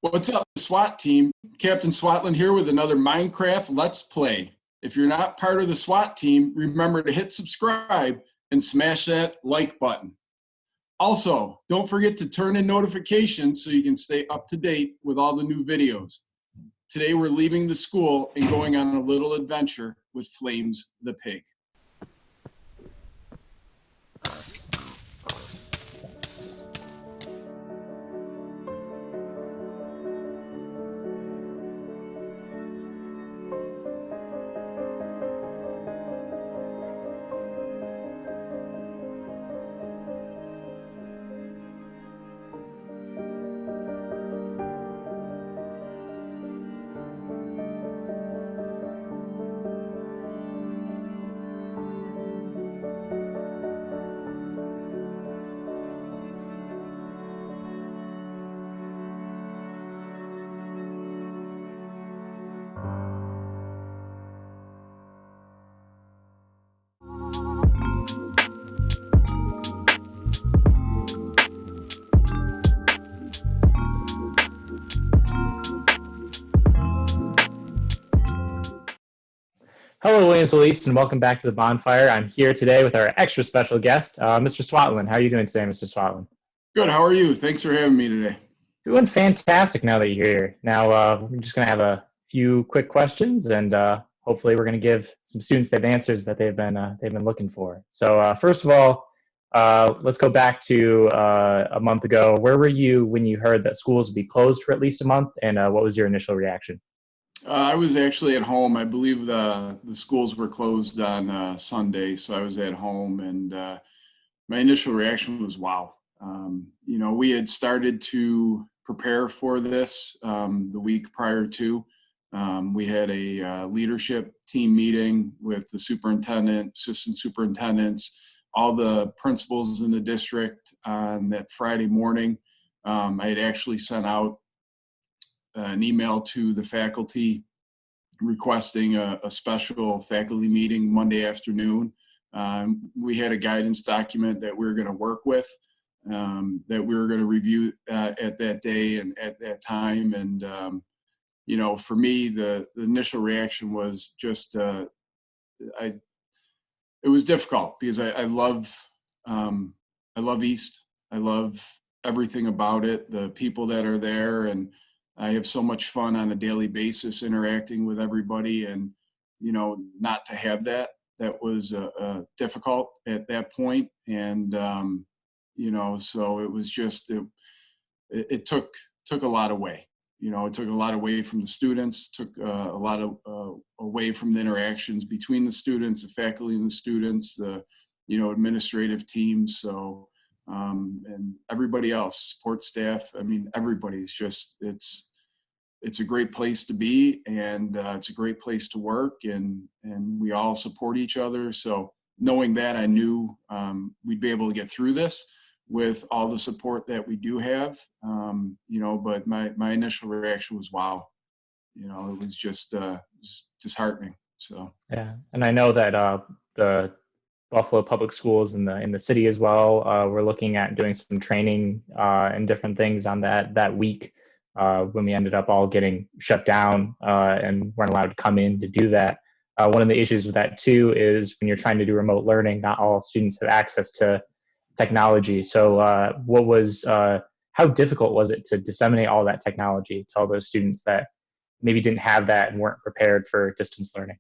What's up, SWAT team? Captain Swatland here with another Minecraft Let's Play. If you're not part of the SWAT team, remember to hit subscribe and smash that like button. Also, don't forget to turn in notifications so you can stay up to date with all the new videos. Today we're leaving the school and going on a little adventure with Flames the pig. Hello, Williamsville East, and welcome back to the Bonfire. I'm here today with our extra special guest, Mr. Swatland. How are you doing today, Mr. Swatland? Good, how are you? Thanks for having me today. Doing fantastic now that you're here. Now, we're just going to have a few quick questions, and hopefully we're going to give some students the answers that they've been looking for. So first of all, let's go back to a month ago. Where were you when you heard that schools would be closed for at least a month, and what was your initial reaction? I was actually at home. I believe the schools were closed on Sunday, so I was at home, and my initial reaction was, wow. We had started to prepare for this the week prior to. We had a leadership team meeting with the superintendent, assistant superintendents, all the principals in the district on that Friday morning. I had actually sent out an email to the faculty requesting a special faculty meeting Monday afternoon. We had a guidance document that we were going to work with, that we were going to review at that day and at that time. And, for me, the initial reaction was just, it was difficult because I love East. I love everything about it, the people that are there, and I have so much fun on a daily basis interacting with everybody, and, not to have that was difficult at that point. And, so it was just, it took a lot away. It took a lot away from the students, took a lot away from the interactions between the students, the faculty and the students, the, administrative teams. So, and everybody else, support staff. I mean, everybody's just, it's a great place to be, and it's a great place to work, and we all support each other. So knowing that, I knew we'd be able to get through this with all the support that we do have. But my initial reaction was, wow. It was just disheartening. So Yeah, and I know that the Buffalo Public Schools in the city as well, we're looking at doing some training and different things on that week. When we ended up all getting shut down and weren't allowed to come in to do that. One of the issues with that too is when you're trying to do remote learning, not all students have access to technology. So how difficult was it to disseminate all that technology to all those students that maybe didn't have that and weren't prepared for distance learning?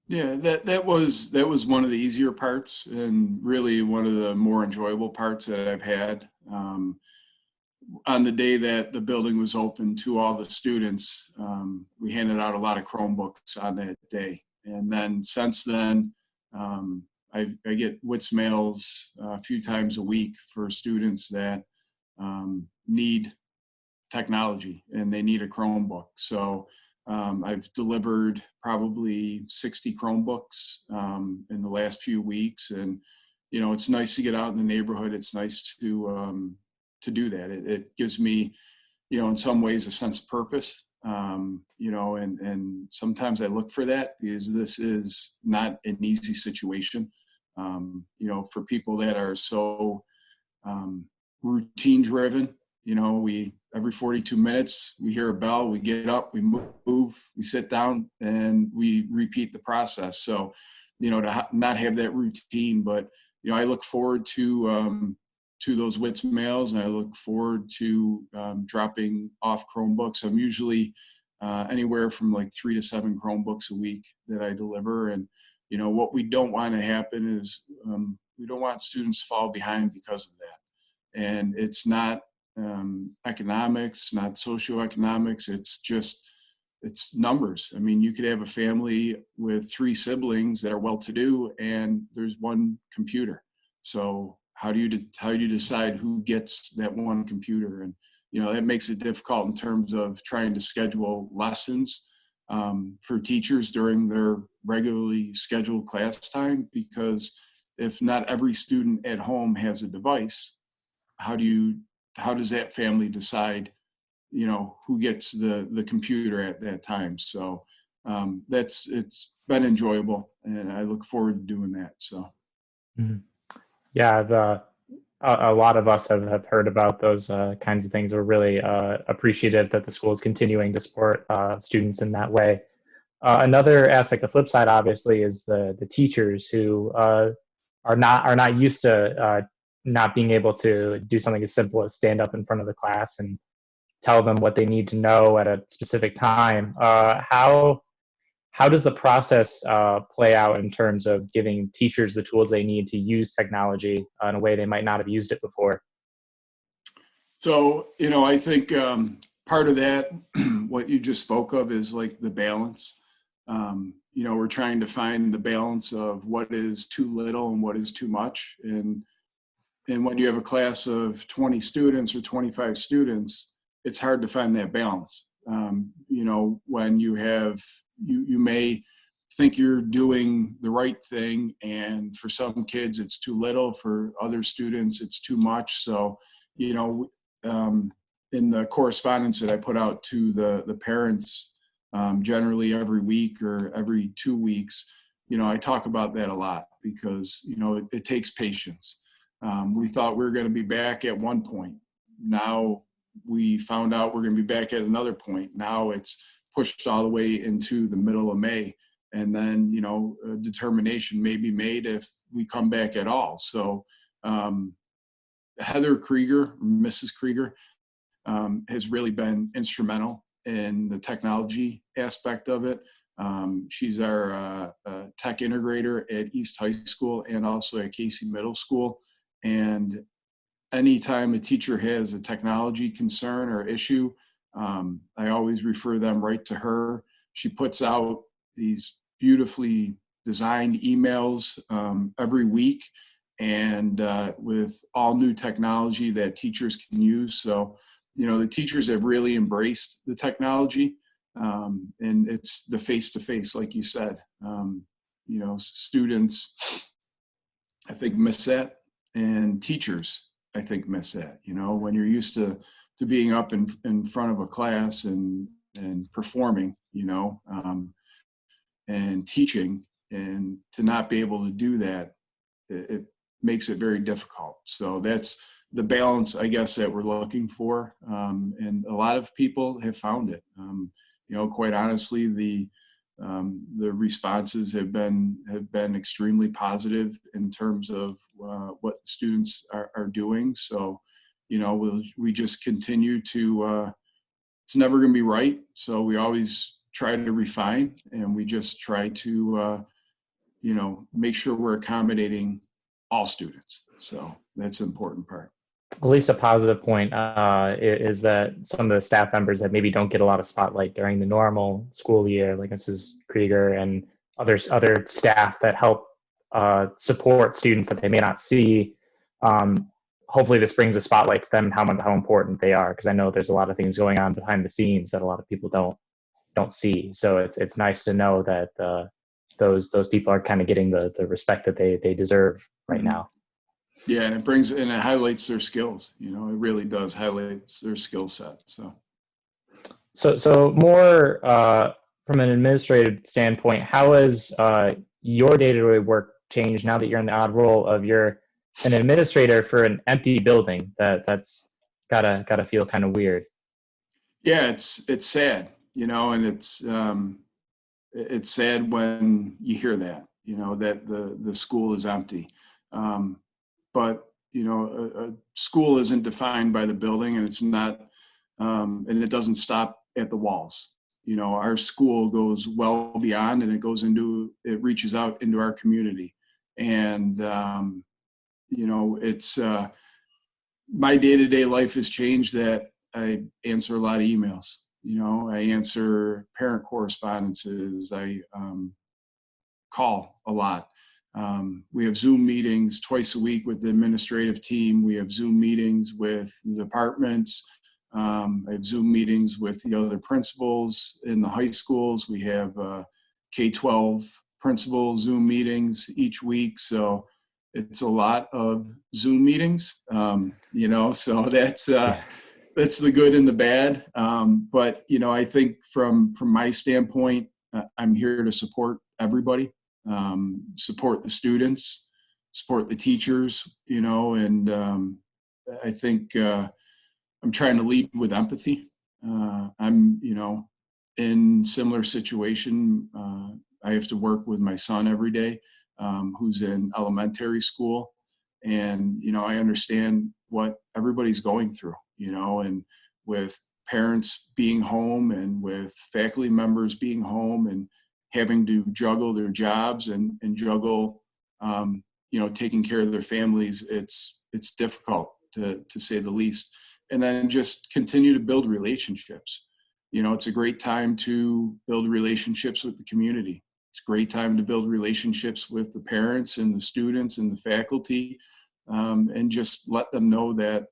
yeah, that was one of the easier parts, and really one of the more enjoyable parts that I've had. On the day that the building was open to all the students, we handed out a lot of Chromebooks on that day. And then since then, I get WITS mails a few times a week for students that need technology and they need a Chromebook. So I've delivered probably 60 Chromebooks in the last few weeks. And, it's nice to get out in the neighborhood. It's nice to do that. It gives me, in some ways, a sense of purpose, and sometimes I look for that because this is not an easy situation. For people that are so routine driven, You know, every 42 minutes, we hear a bell, we get up, we move, we sit down, and we repeat the process. So, you know, to not have that routine, but, you know, I look forward to those WITS mails, and I look forward to dropping off Chromebooks. I'm usually anywhere from like 3 to 7 Chromebooks a week that I deliver. And, you know, what we don't want to happen is we don't want students to fall behind because of that. And it's not economics, not socioeconomics. It's numbers. I mean, you could have a family with 3 siblings that are well-to-do, and there's one computer. So how do you decide who gets that one computer? And, you know, that makes it difficult in terms of trying to schedule lessons for teachers during their regularly scheduled class time, because if not every student at home has a device, how does that family decide, you know, who gets the computer at that time? So it's been enjoyable, and I look forward to doing that. So. Mhm. Yeah, a lot of us have heard about those kinds of things. We're really appreciative that the school is continuing to support students in that way. Another aspect, the flip side, obviously, is the teachers who are not used to not being able to do something as simple as stand up in front of the class and tell them what they need to know at a specific time. How does the process play out in terms of giving teachers the tools they need to use technology in a way they might not have used it before? So, you know, I think part of that, what you just spoke of, is like the balance. You know, we're trying to find the balance of what is too little and what is too much. And when you have a class of 20 students or 25 students, it's hard to find that balance. You know, when you may think you're doing the right thing, and for some kids it's too little, for other students it's too much. So, you know, in the correspondence that I put out to the parents, generally every week or every 2 weeks, you know, I talk about that a lot, because, you know, it takes patience. We thought we were going to be back at one point. Now we found out we're going to be back at another point. Now it's pushed all the way into the middle of May. And then, you know, a determination may be made if we come back at all. So Heather Krieger, Mrs. Krieger, has really been instrumental in the technology aspect of it. She's our tech integrator at East High School and also at Casey Middle School. And anytime a teacher has a technology concern or issue, I always refer them right to her. She puts out these beautifully designed emails every week, and with all new technology that teachers can use. So, you know, the teachers have really embraced the technology, and it's the face-to-face, like you said. You know, students, I think, miss that, and teachers, I think, miss that. You know, when you're used to being up in front of a class and performing, you know, and teaching, and to not be able to do that, it makes it very difficult. So that's the balance, I guess, that we're looking for, and a lot of people have found it. You know, quite honestly, the responses have been extremely positive in terms of what students are doing. So, you know, we just continue to. It's never going to be right, so we always try to refine, and we just try to, you know, make sure we're accommodating all students. So that's an important part. At least a positive point is that some of the staff members that maybe don't get a lot of spotlight during the normal school year, like Mrs. Krieger and other staff that help support students that they may not see. Hopefully this brings a spotlight to them, how important they are, because I know there's a lot of things going on behind the scenes that a lot of people don't see. So it's nice to know that those people are kind of getting the respect that they deserve right now. Yeah, and it highlights their skills. You know, it really does highlight their skill set. So more from an administrative standpoint, how has your day-to-day work changed now that you're in the odd role of you're an administrator for an empty building that's Gotta feel kind of weird. Yeah, it's sad, and it's sad when you hear that, that the school is empty. Um, but a school isn't defined by the building, and it's not, and it doesn't stop at the walls. Our school goes well beyond, and it reaches out into our community. And it's my day-to-day life has changed, that I answer a lot of emails. I answer parent correspondences. I call a lot. We have Zoom meetings twice a week with the administrative team. We have Zoom meetings with the departments. I have Zoom meetings with the other principals in the high schools. We have K-12 principal Zoom meetings each week. So it's a lot of Zoom meetings, so that's Yeah. that's the good and the bad. But, I think from my standpoint, I'm here to support everybody, support the students, support the teachers, and I think I'm trying to lead with empathy. I'm, in similar situation. I have to work with my son every day, who's in elementary school. And, I understand what everybody's going through, and with parents being home and with faculty members being home and having to juggle their jobs and juggle, taking care of their families, it's difficult to say the least. And then just continue to build relationships. It's a great time to build relationships with the community. It's a great time to build relationships with the parents and the students and the faculty, and just let them know that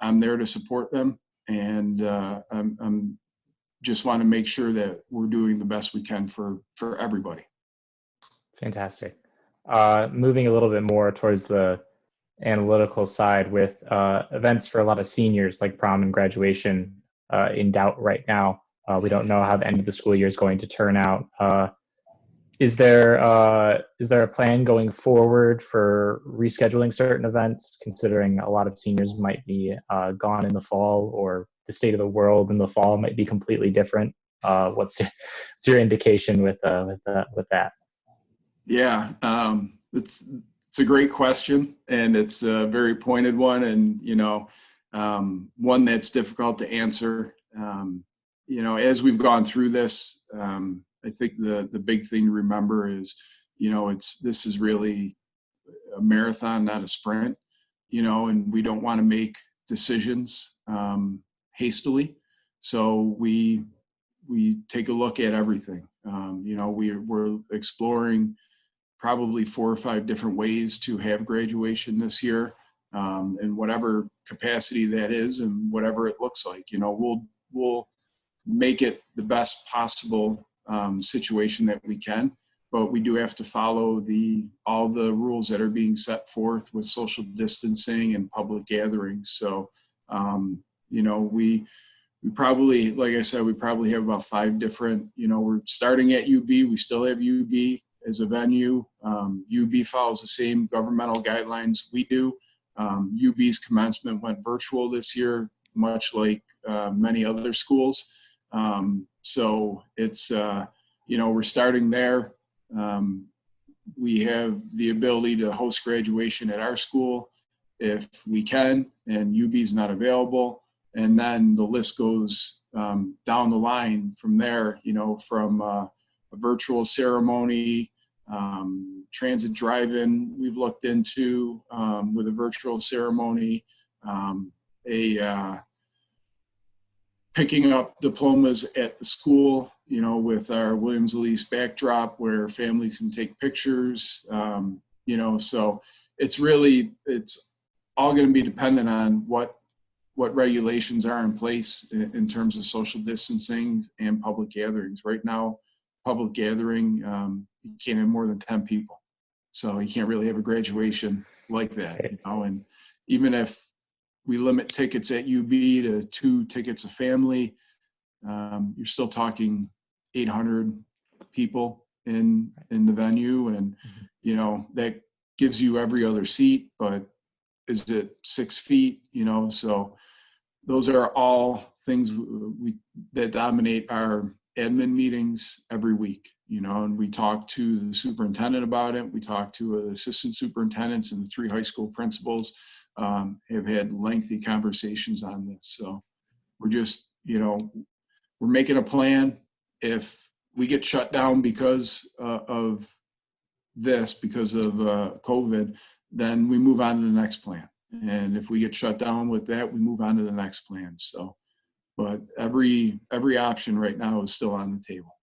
I'm there to support them. And I'm just want to make sure that we're doing the best we can for everybody. Fantastic. Moving a little bit more towards the analytical side, with events for a lot of seniors like prom and graduation in doubt right now. We don't know how the end of the school year is going to turn out. Is there a plan going forward for rescheduling certain events, considering a lot of seniors might be gone in the fall, or the state of the world in the fall might be completely different? What's your indication with that? Yeah, it's a great question, and it's a very pointed one, and one that's difficult to answer. As we've gone through this, I think the big thing to remember is, this is really a marathon, not a sprint. And we don't want to make decisions hastily, so we take a look at everything. We're exploring probably 4 or 5 different ways to have graduation this year, in whatever capacity that is and whatever it looks like. We'll make it the best possible situation that we can, but we do have to follow all the rules that are being set forth with social distancing and public gatherings. So, we probably, like I said, we probably have about 5 different, we're starting at UB. We still have UB as a venue. UB follows the same governmental guidelines we do. UB's commencement went virtual this year, much like many other schools. So it's, we're starting there. We have the ability to host graduation at our school if we can, and UB's not available. And then the list goes down the line from there, from a virtual ceremony, transit drive-in we've looked into with a virtual ceremony, picking up diplomas at the school, with our Williamsville East backdrop where families can take pictures, so it's all going to be dependent on what regulations are in place in terms of social distancing and public gatherings. Right now, public gathering, you can't have more than 10 people. So you can't really have a graduation like that, and even if we limit tickets at UB to 2 tickets a family, you're still talking 800 people in the venue. And, that gives you every other seat, but is it 6 feet, so those are all things that dominate our admin meetings every week, and we talk to the superintendent about it. We talk to the assistant superintendents, and the 3 high school principals have had lengthy conversations on this. So we're just, we're making a plan. If we get shut down because of this, because of COVID, then we move on to the next plan. And if we get shut down with that, we move on to the next plan. So, but every option right now is still on the table.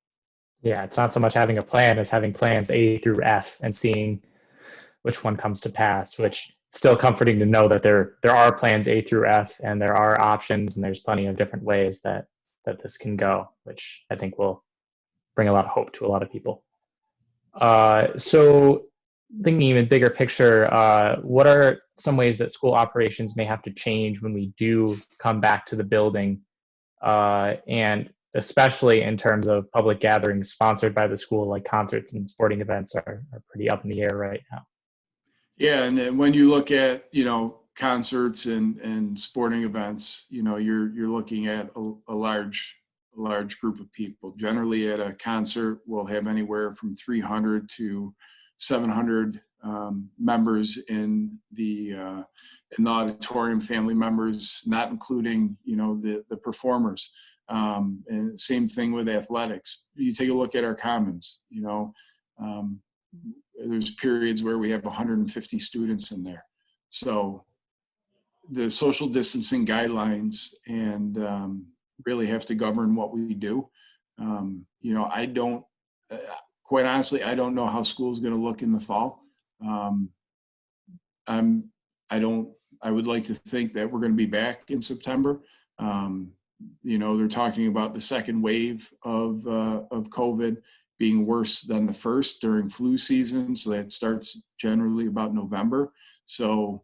Yeah, it's not so much having a plan as having plans A through F and seeing which one comes to pass, which is still comforting to know that there are plans A through F and there are options and there's plenty of different ways that this can go, which I think will bring a lot of hope to a lot of people. So thinking even bigger picture, what are some ways that school operations may have to change when we do come back to the building, and especially in terms of public gatherings sponsored by the school, like concerts and sporting events are pretty up in the air right now. Yeah, and then when you look at, concerts and sporting events, you're looking at a large group of people. Generally at a concert, we'll have anywhere from 300 to 700 members in the auditorium, family members, not including, the performers. And same thing with athletics. You take a look at our commons, there's periods where we have 150 students in there. So the social distancing guidelines and really have to govern what we do. I don't, quite honestly, I don't know how school is going to look in the fall. I would like to think that we're going to be back in September. They're talking about the second wave of COVID being worse than the first during flu season. So that starts generally about November. So,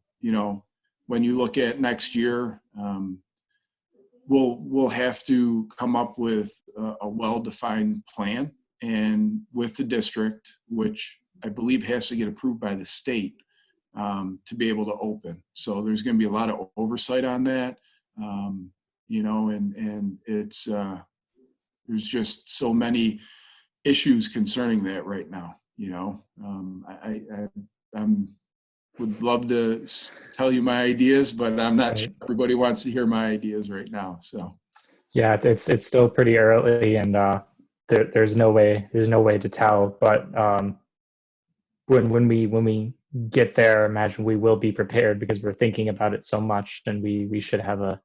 when you look at next year, we'll have to come up with a well-defined plan, and with the district, which I believe has to get approved by the state to be able to open. So there's going to be a lot of oversight on that, and it's there's just so many issues concerning that right now. I'm would love to tell you my ideas, but I'm not sure everybody wants to hear my ideas right now. So, yeah, it's still pretty early, and there's no way to tell. But when we get there, imagine we will be prepared because we're thinking about it so much, and we should have a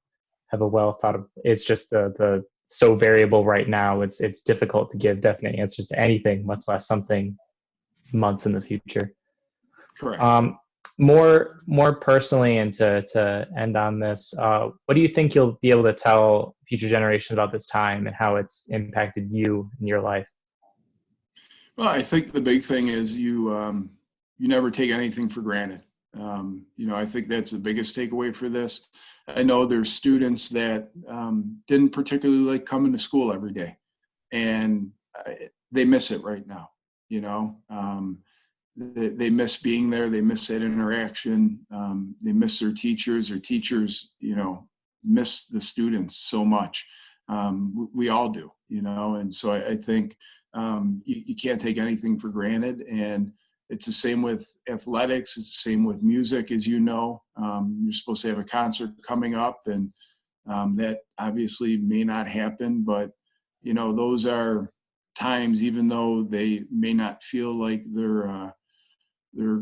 well thought of. It's just the so variable right now. It's difficult to give definite answers to anything, much less something months in the future. correct. More personally, and to end on this, what do you think you'll be able to tell future generations about this time and how it's impacted you in your life? Well, I think the big thing is you never take anything for granted. I think that's the biggest takeaway for this. I know there's students that didn't particularly like coming to school every day, and they miss it right now. They miss being there. They miss that interaction. They miss their teachers. Their teachers, miss the students so much. We all do, and so I think you can't take anything for granted. And it's the same with athletics. It's the same with music, as you know. You're supposed to have a concert coming up, and that obviously may not happen. But, those are times, even though they may not feel like they're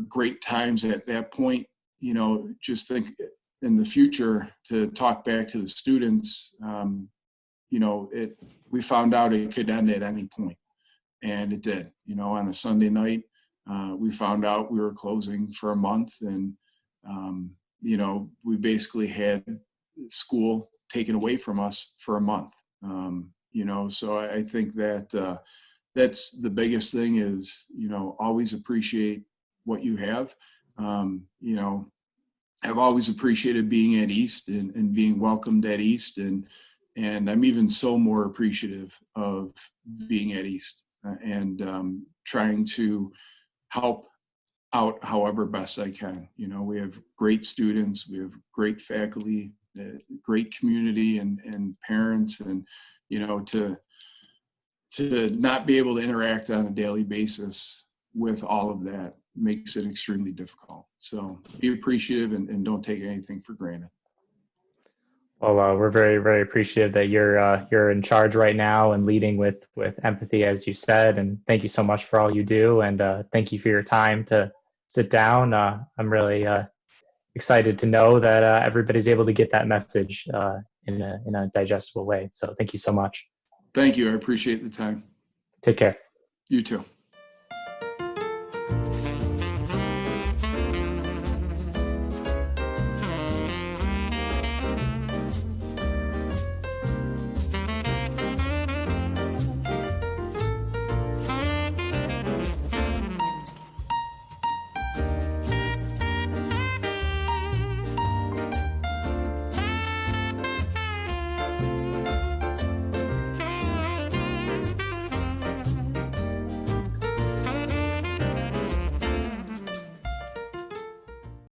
great times at that point, just think in the future to talk back to the students, we found out it could end at any point, and it did. On a Sunday night, we found out we were closing for a month, and we basically had school taken away from us for a month. So I think that that's the biggest thing is, always appreciate what you have. I've always appreciated being at East and being welcomed at East, and I'm even so more appreciative of being at East and trying to help out however best I can. We have great students, we have great faculty great community and parents, and, you know, to not be able to interact on a daily basis with all of that makes it extremely difficult. So be appreciative and don't take anything for granted. Well, we're very, very appreciative that you're in charge right now and leading with empathy, as you said. And thank you so much for all you do. And thank you for your time to sit down. I'm really excited to know that everybody's able to get that message in a digestible way. So thank you so much. Thank you. I appreciate the time. Take care. You too.